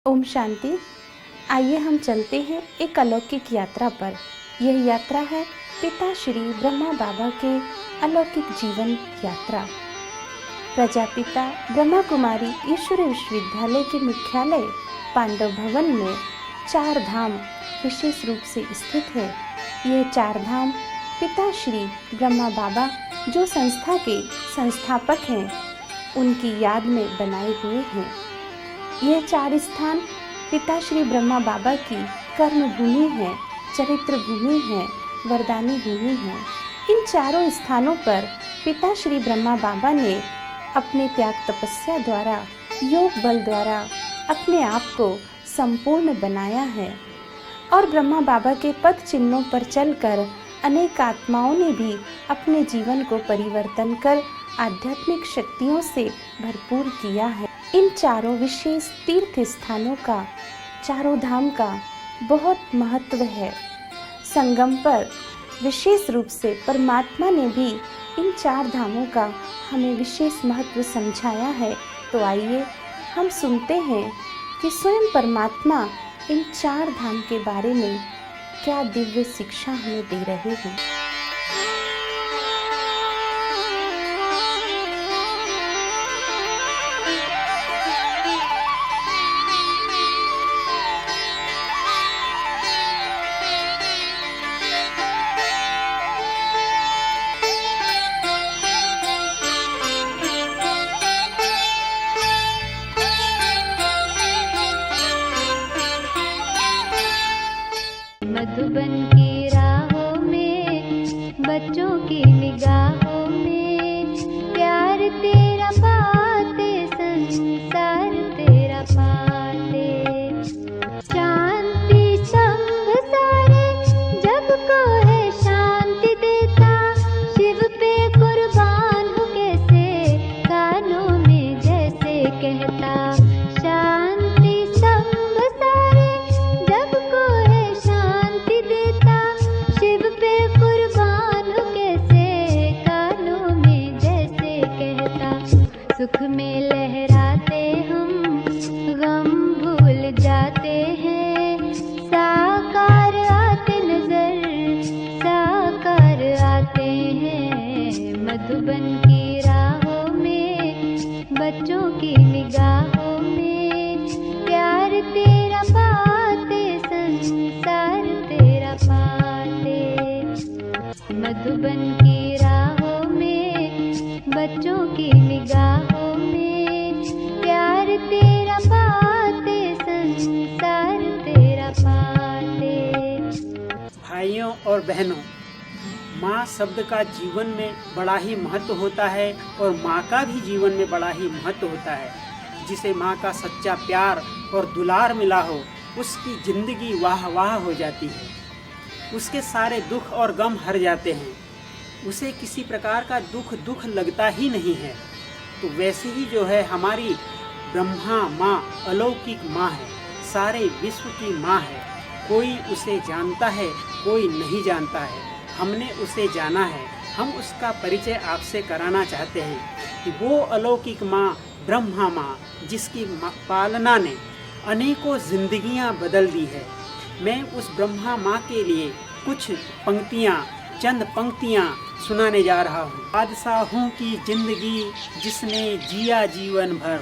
ओम शांति। आइए हम चलते हैं एक अलौकिक यात्रा पर। यह यात्रा है पिता श्री ब्रह्मा बाबा के अलौकिक जीवन यात्रा। प्रजापिता ब्रह्मा कुमारी ईश्वरी विश्वविद्यालय के मुख्यालय पांडव भवन में 4 धाम विशेष रूप से स्थित है। यह 4 धाम पिता श्री ब्रह्मा बाबा जो संस्था के संस्थापक हैं उनकी याद में बनाए हुए हैं। यह 4 स्थान पिता श्री ब्रह्मा बाबा की कर्म भूमि है, चरित्र भूमि है, वरदानी भूमि है। इन चारों स्थानों पर पिता श्री ब्रह्मा बाबा ने अपने त्याग तपस्या द्वारा, योग बल द्वारा अपने आप को संपूर्ण बनाया है और ब्रह्मा बाबा के पद चिन्हों पर चलकर अनेक आत्माओं ने भी अपने जीवन को परिवर्तन कर आध्यात्मिक शक्तियों से भरपूर किया है। इन चारों विशेष तीर्थ स्थानों का, चारों धाम का बहुत महत्व है। संगम पर विशेष रूप से परमात्मा ने भी इन 4 धामों का हमें विशेष महत्व समझाया है। तो आइए हम सुनते हैं कि स्वयं परमात्मा इन 4 धाम के बारे में क्या दिव्य शिक्षा हमें दे रहे हैं। मधुबन की राहों में, बच्चों की निगाहों में, प्यार तेरा पाते, संसार तेरा पाते, शांति संग सारे जग को है शांति देता, शिव पे कुर्बान हो कैसे कानों में जैसे कहता, शांति संग सारे जग को है शांति देता, शिव पे कुर्बान हो कैसे कानों में जैसे कहता, सुख में लहराते हम गम भूल जाते हैं, साकार आते नजर, साकार आते हैं, मधुबन की राहों में, बच्चों की निगाहों में, प्यार तेरा पाते, संसार तेरा पाते, मधुबन की राहों में, बच्चों की निगाहों में, प्यार तेरा पाते, संसार तेरा पाते। भाइयों और बहनों, माँ शब्द का जीवन में बड़ा ही महत्व होता है और माँ का भी जीवन में बड़ा ही महत्व होता है। जिसे माँ का सच्चा प्यार और दुलार मिला हो उसकी जिंदगी वाह वाह हो जाती है, उसके सारे दुख और गम हर जाते हैं, उसे किसी प्रकार का दुख लगता ही नहीं है। तो वैसे ही जो है हमारी ब्रह्मा माँ अलौकिक माँ है, सारे विश्व की माँ है। कोई उसे जानता है, कोई नहीं जानता है। हमने उसे जाना है, हम उसका परिचय आपसे कराना चाहते हैं कि वो अलौकिक माँ ब्रह्मा माँ जिसकी पालना ने अनेकों जिंदगियां बदल दी है। मैं उस ब्रह्मा माँ के लिए कुछ पंक्तियाँ, चंद पंक्तियाँ सुनाने जा रहा हूँ। बादशाहों की जिंदगी जिसने जिया जीवन भर,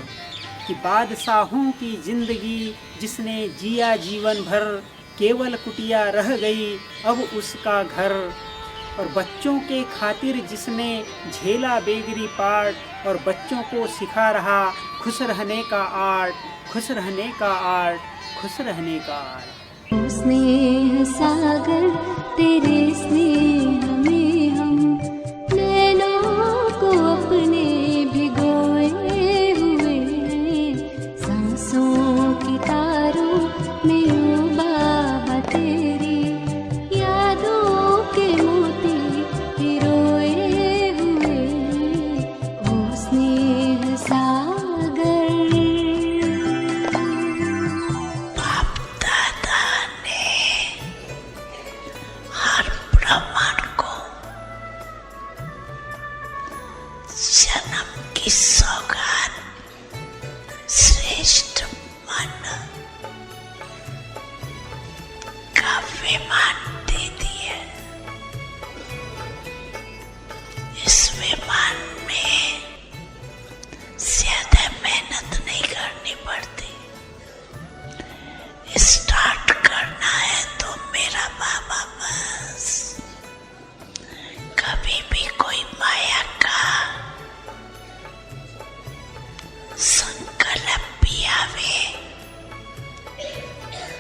कि बादशाहों की जिंदगी जिसने जिया जीवन भर, केवल कुटिया रह गई अब उसका घर, और बच्चों के खातिर जिसने झेला बेगरी पाठ, और बच्चों को सिखा रहा खुश रहने का आर्ट, खुश रहने का आर्ट, खुश रहने का आर्ट। स्नेह सागर तेरे स्नेह में हम नैनों को अपने भिगोए हुए हैं, सांसों की तारों में ओ बाबा तेरी यादों के मोती पिरोए हुए, ओ स्नेह सागर। जन्म की सौगात श्रेष्ठ मन विमान दे दिया। इस विमान में ज्यादा मेहनत नहीं करनी पड़ती। स्टार्ट करना है तो मेरा बाबा बस कभी भी कोई माया का संकल्प भी आवे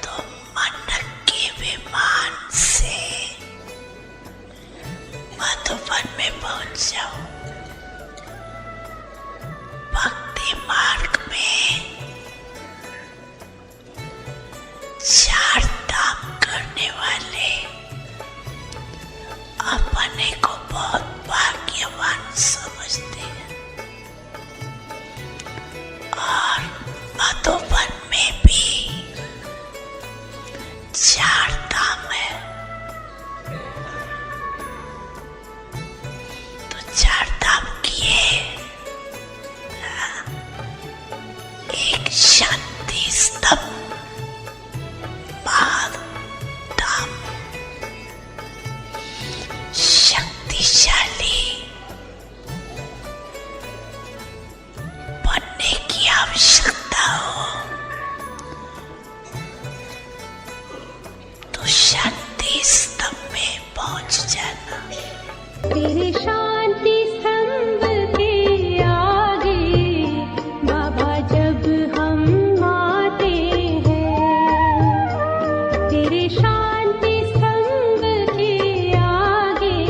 तो मन के विमान से मधुबन में पहुंच जाओ। भक्ति मार्ग में 4 धाम करने वाले अपने को बहुत भाग्यवान समझते हैं और मधुबन में भी 4 धाम है। तो 4 धाम किए, एक शांति स्तंभ धाम, शक्तिशाली बनने की आवश्यकता हो तो शांति स्तंभ में पहुंच जाना। तेरे शांति स्तंभ के आगे बाबा जब हम आते हैं, तेरे शांति स्तंभ के आगे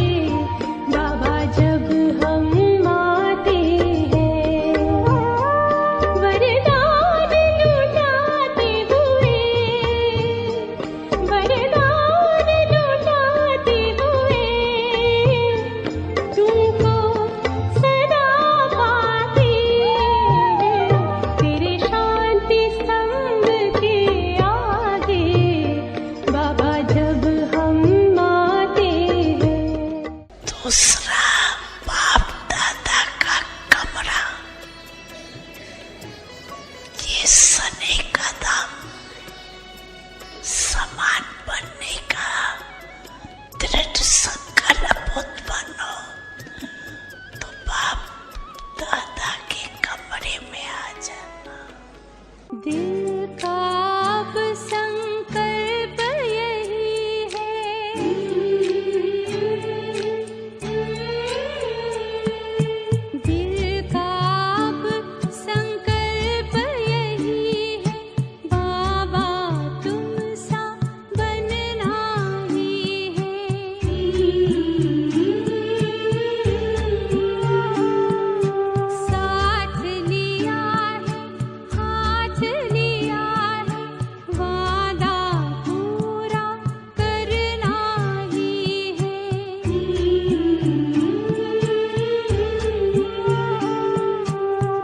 बाबा जब हम आते हैं, वरदान लुटाते हुए, वरदान लुटाते हुए तुमको सदा पाते हैं। तेरे शांति स्तंभ के आगे बाबा जब हम आते हैं। दूसरा बाप दादा का कमरा, ये सने का दाम, समान बनने का दृढ़ संकल्प उत्पन्न हो तो बाप दादा के कमरे में आ जाना। दिल का अब संकल्प यही है, दिल का अब संकल्प यही है, बाबा तुम सा बनना ही है। साथ लिया है, हाथ लिया है, वादा पूरा करना ही है।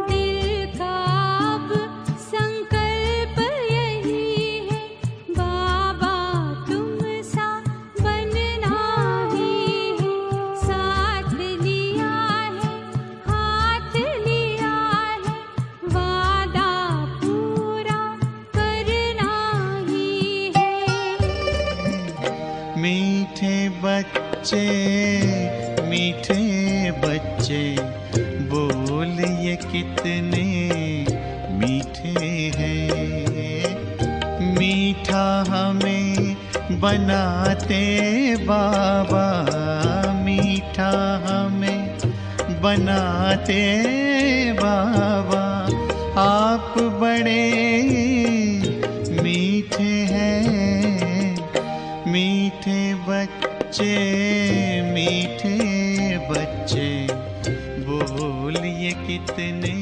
दिल का अब संकल्प यही है, बाबा तुम सा बनना ही है। साथ लिया है, हाथ लिया है, वादा पूरा करना ही है। मीठे बच्चे बोल ये कितने मीठे हैं। मीठा हमें बनाते बाबा, मीठा हमें बनाते बाबा। आप बड़े मीठे हैं, मीठे बच्चे बोल ये कितने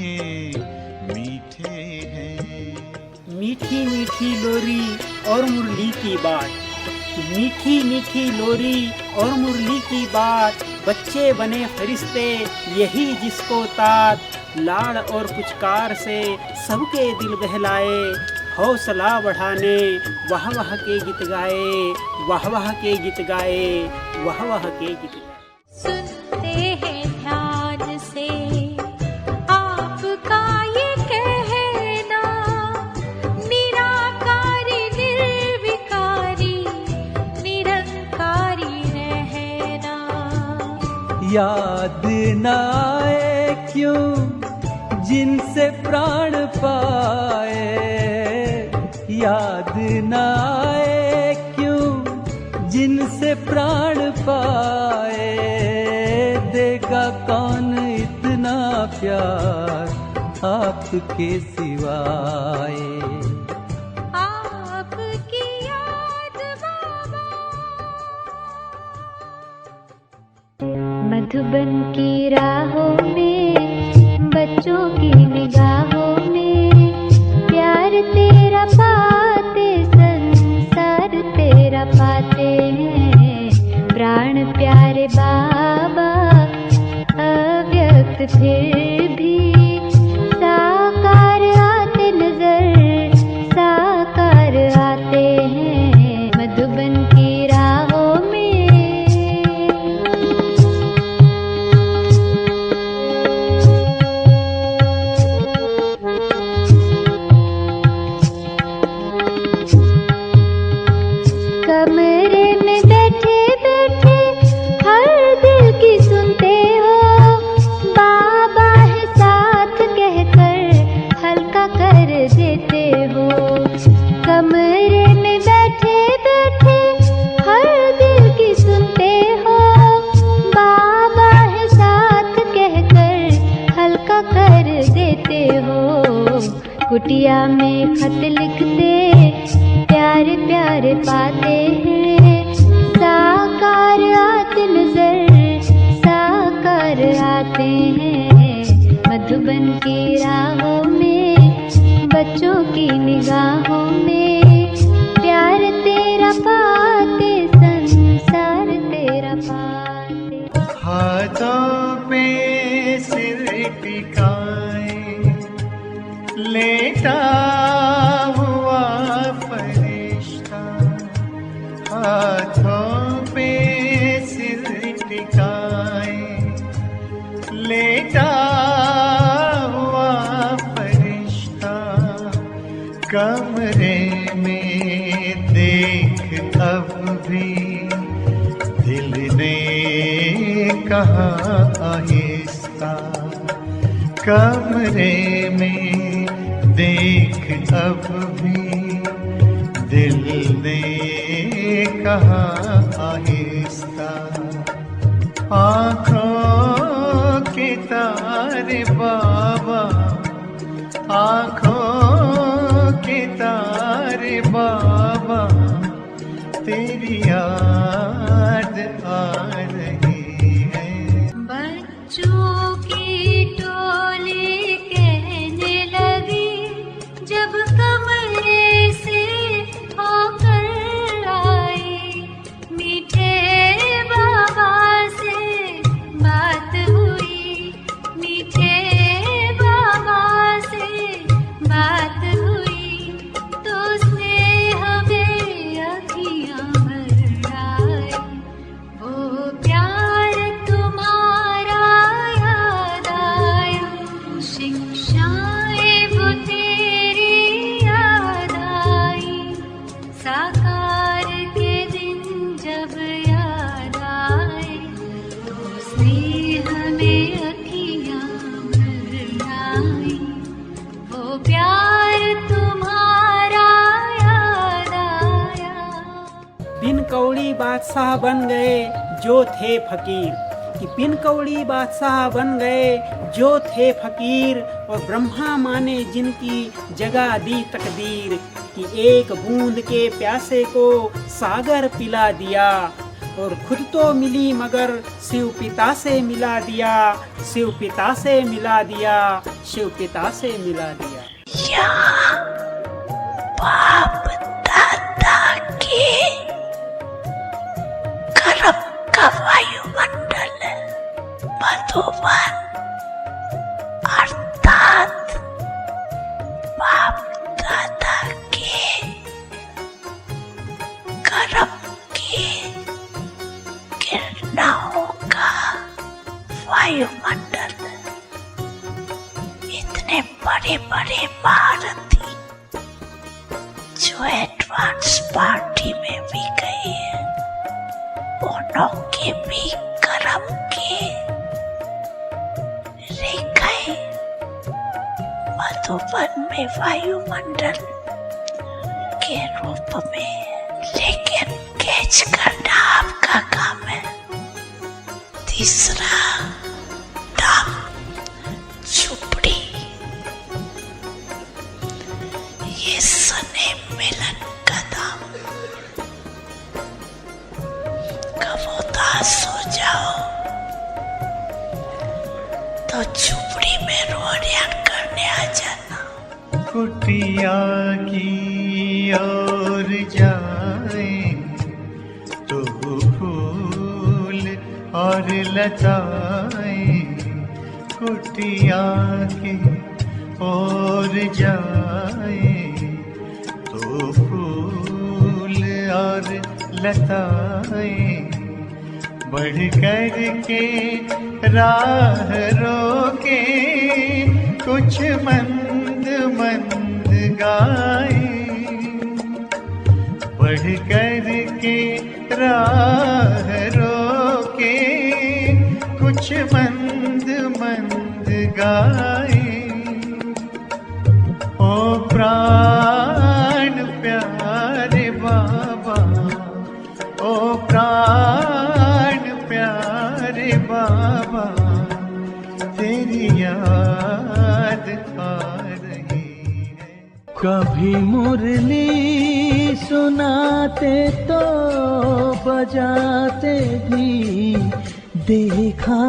मीठे हैं। मीठी मीठी लोरी और मुरली की बात, मीठी मीठी लोरी और मुरली की बात। बच्चे बने फरिश्ते यही जिसको तात, लाड़ और पुचकार से सबके दिल बहलाए। हौसला बढ़ाने वाह वाह के गीत गाए, वाह वाह के गीत गाए, वाह वाह के गीत गाए। सुनते हैं ध्यान से आपका ये कहना, निराकारी निर्विकारी याद न आए क्यों जिनसे प्राण पाए, याद न आए क्यों जिनसे प्राण पाए, देगा कौन इतना प्यार आपके सिवाय। आपकी याद बाबा। मधुबन की राहों में, बच्चों की निगाहों में, प्यार तेरा पाते संसार तेरा पाते हैं। प्राण प्यारे बाबा अव्यक्त फिर भी साकार आते नजर, साकार आते हैं मधुबन की राहों में। कमरे में बैठे बैठे हर दिल की सुनते हो, बाबा है साथ कहकर हल्का कर देते हो। कमरे में बैठे बैठे हर दिल की सुनते हो, बाबा है साथ कहकर हल्का कर देते हो। कुटिया में खत लिखते प्यारे प्यारे पाते हैं, साकार आते नजर, साकार आते हैं मधुबन की राहों में, बच्चों की निगाहों में। प्यार तेरा पाते संसार तेरा पाते। हाथों पे सिर टिकाए लेटा हुआ फरिश्ता, हाथों पे सिर टिकाए लेटा हुआ फरिश्ता, कमरे में देख अब भी दिल ने कहा आहिस्ता, कमरे में देख अब भी दिल ने कहा आहिस्ता। आँखों के तारे बाबा, आँखों के तारे बाबा, तेरी याद आ रही है। बच्चों की टोली कहने लगी जब कमरे से होकर आई, मीठे बाबा से बात हुई, मीठे बाबा से बात हुई, तो उसने हमें अखियाँ भर आई। वो प्यार तुम्हारा याद आया, शिक्षाएं वो तेरी याद आई, साकार के दिन जब याद आए, तो उसने हमें अखियाँ भर आई। वो प्यार तुम्हारा याद आया। बिन कौड़ी बादशाह बन गए जो थे फकीर, कि बिन कौड़ी बादशाह बन गए जो थे फकीर, और ब्रह्मा माने जिनकी जगह दी तकदीर, कि एक बूंद के प्यासे को सागर पिला दिया, और खुद तो मिली मगर शिव पिता से मिला दिया, शिव पिता से मिला दिया, शिव पिता से मिला दिया। यहाँ बाप दादा के कर्म का वायुमंडल मधुबन, अर्थात बाप दादा के कर्म के किरणों का वायुमंडल। इतने बड़े बड़े भारती जो एडवांस पार्टी में भी गए हैं, उनके भी कर्म के तो वन में वायुमंडल के रूप में, लेकिन कैच करना आपका काम है। तीसरा धाम झुपड़ी, ये सने मिलन का धाम। कब उदास हो जाओ तो झुपड़ी में रोरियान करने आ जाना। कुटिया की ओर जाए तो फूल और लताएं, कुटिया की ओर जाए तो फूल और लताएं, बढ़ कर के राह रोके कुछ मंद मंद गाए, बढ़ कर के राह रोके कुछ मंद मंद गाए। ओ प्राण प्यारे बाबा, ओ प्राण प्यारे बाबा, तेरी याद आ रही है। कभी मुरली सुनाते तो बजाते भी देखा,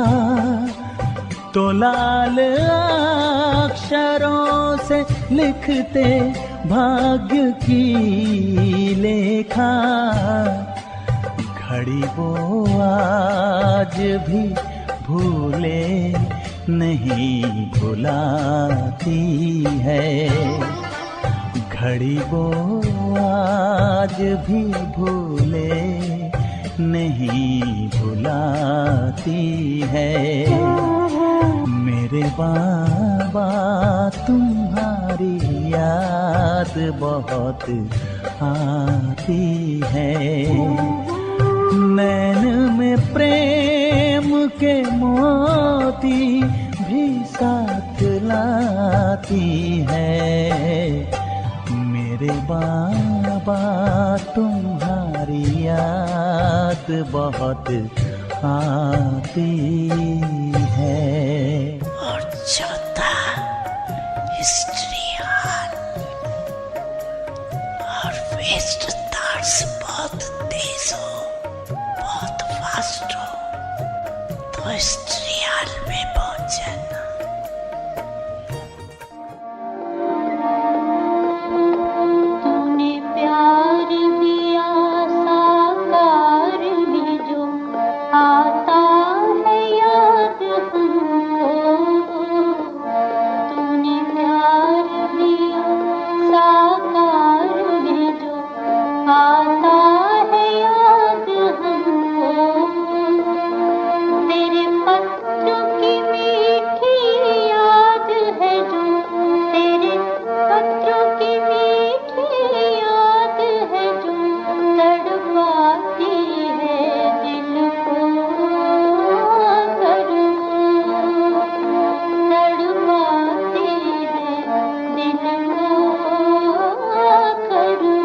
तो लाल अक्षरों से लिखते भाग्य की लेखा। घड़ी वो आज भी भूले नहीं भुलाती है, घड़ी वो आज भी भूले नहीं भुलाती है। मेरे बाबा तुम्हारी याद बहुत आती है, नैन में प्रेम के मोती भी साथ लाती है। मेरे बाबा तुम्हारी याद बहुत आती है। और चौथा हिस्ट्री हॉल, और वेस्ट थॉट्स बहुत तेज हो, बहुत फास्ट हो तो हिस्ट्री हॉल में पहुंच जाना। तूने प्यार दिया साकार भी जो आता है याद हमको। तूने प्यार दिया साकार भी जो आता है याद हमको। तेरे पत्र की मीठी याद है जो, तेरे पत्र की मीठी याद है जो तड़पाती है दिल को करूं, तड़पाती है दिल को करूं।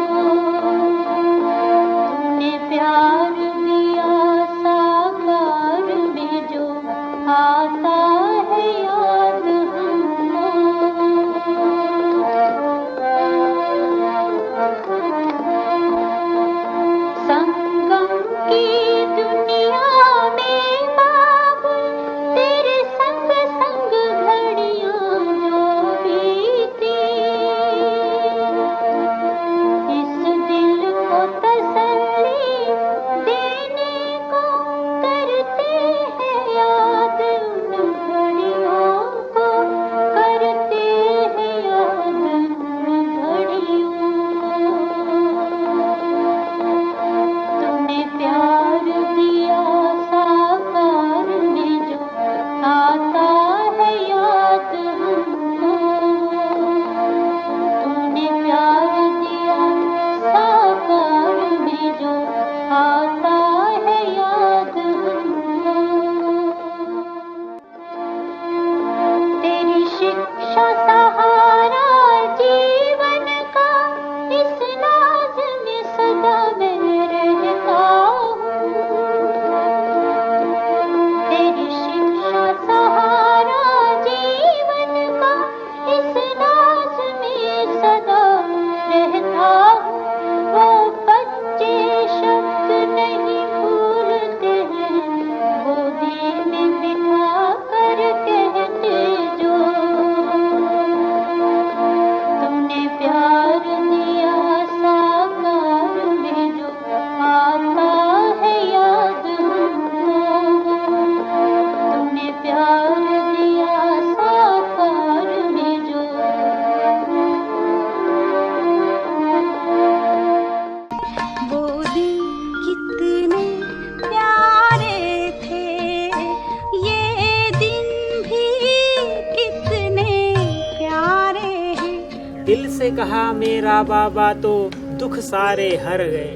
से कहा मेरा बाबा तो दुख सारे हर गए,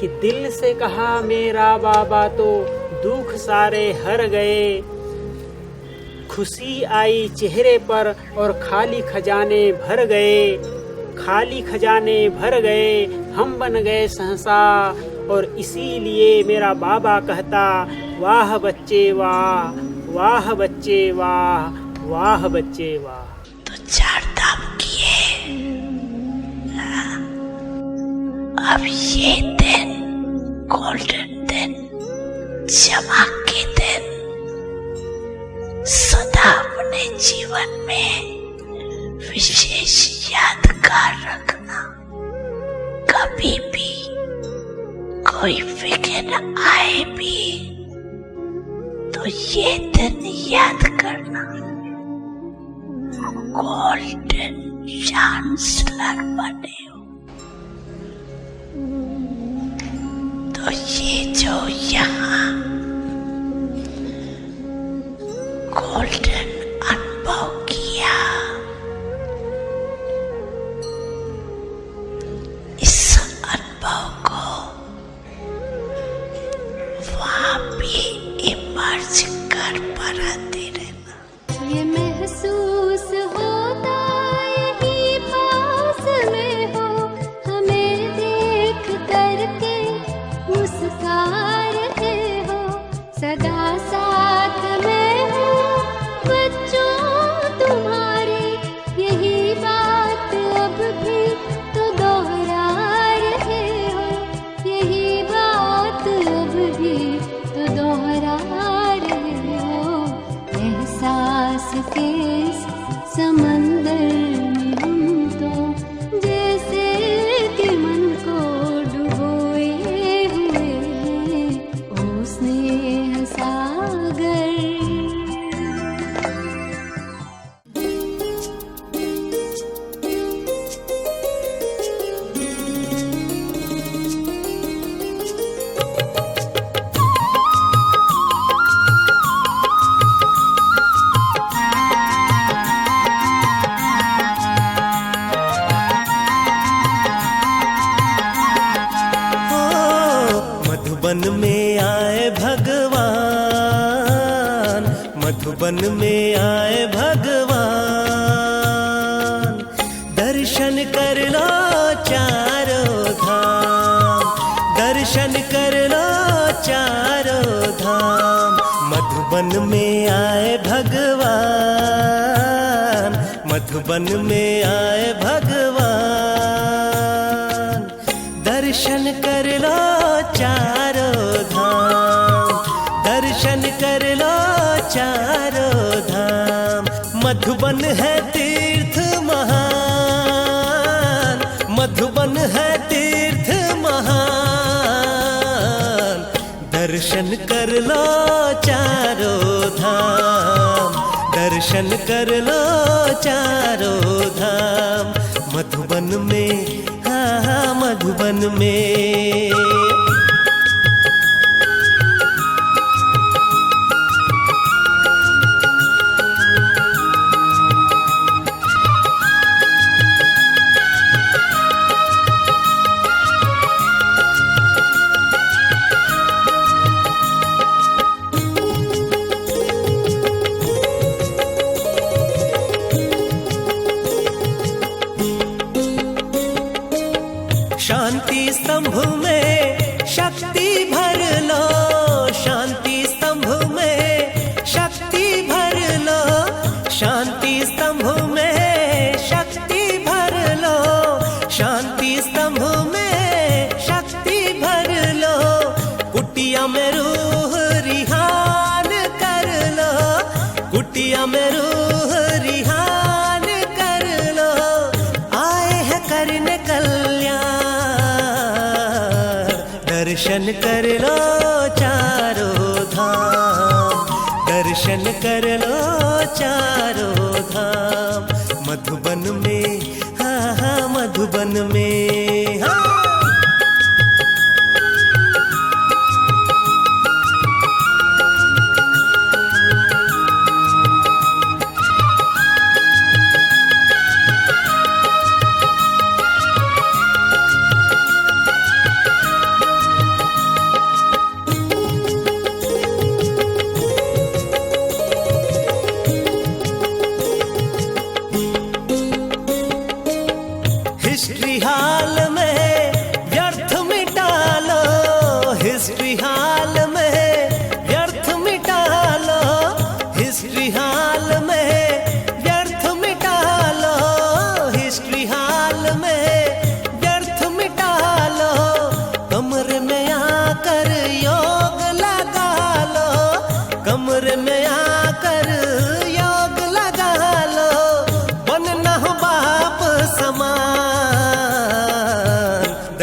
कि दिल से कहा मेरा बाबा तो दुख सारे हर गए। खुशी आई चेहरे पर और खाली खजाने भर गए, खाली खजाने भर गए, हम बन गए सहसा। और इसीलिए मेरा बाबा कहता, वाह बच्चे वाह, वाह बच्चे वाह, वाह बच्चे वाह। तो 4 धाम किए, अब ये दिन, गोल्डन दिन, जमा के दिन सदा अपने जीवन में विशेष यादगार रखना। कभी भी कोई फिक्र आए भी तो ये दिन याद करना, गोल्डन चांसलर बने हो। तो ये जो यहाँ गोल्डन अनुभव किया, इस अनुभव को वहां भी इमर्ज कर पाते रहना। ये महसूस होता यही पास में हो, हमें देख करके मुस्का रहे हो, सदा साथ में हो बच्चों तुम्हारे, यही बात अब भी तो दोहरा रहे हो, यही बात अब भी तो दोहरा रहे हो। एहसास के इस समंदर में हम तो जैसे कि मन को डुबोए हुए हैं, ओ स्नेह सागर। मधुबन में आए भगवान, मधुबन में आए भगवान, दर्शन कर लो चारों धाम, दर्शन कर लो चारों धाम। मधुबन में आए भगवान, मधुबन में आए भगवान, दर्शन कर लो चारों धाम, दर्शन कर लो चारों धाम। मधुबन है तीर्थ महान, मधुबन है तीर्थ महान, दर्शन कर लो चारों धाम, दर्शन कर लो चारों धाम। मधुबन में, हाँ मधुबन में। शांति स्तंभ में शक्ति भर लो, शांति स्तंभ में शक्ति भर लो, शांति स्तंभ में शक्ति भर लो, शांति स्तंभ में शक्ति भर लो। कुटिया में रूह रिहान कर लो, कुटिया में रूह रिहान कर लो। आए हैं करने कल्याण, दर्शन कर लो चारों धाम, दर्शन कर लो चारों धाम। मधुबन में, हाँ हाँ मधुबन में, हाँ।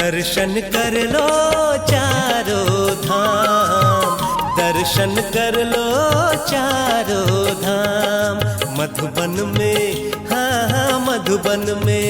दर्शन कर लो चारों धाम, दर्शन कर लो चारों धाम। मधुबन में, हाँ हाँ मधुबन में।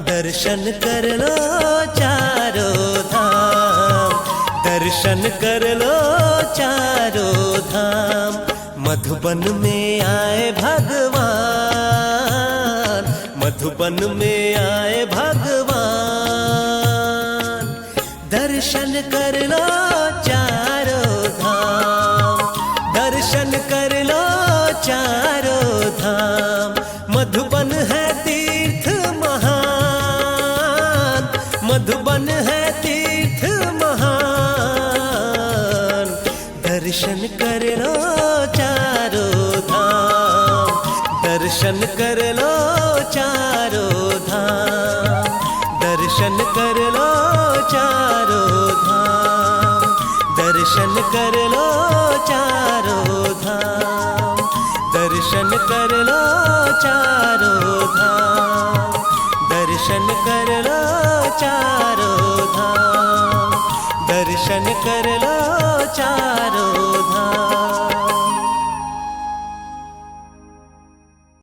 दर्शन कर लो चारों धाम, दर्शन कर लो चारों धाम। मधुबन में आए भगवान, मधुबन में आए भगवान। दर्शन कर लो चारों धाम, दर्शन कर लो चारों धाम। मधुबन है तीर्थ महान, मधुबन है तीर्थ महान। दर्शन कर लो चारों धाम, दर्शन कर लो चारों धाम, दर्शन कर लो चारों धाम, दर्शन कर लो चारों धाम, दर्शन कर लो चारों धाम, दर्शन कर लो चारों धाम, दर्शन कर लो चारों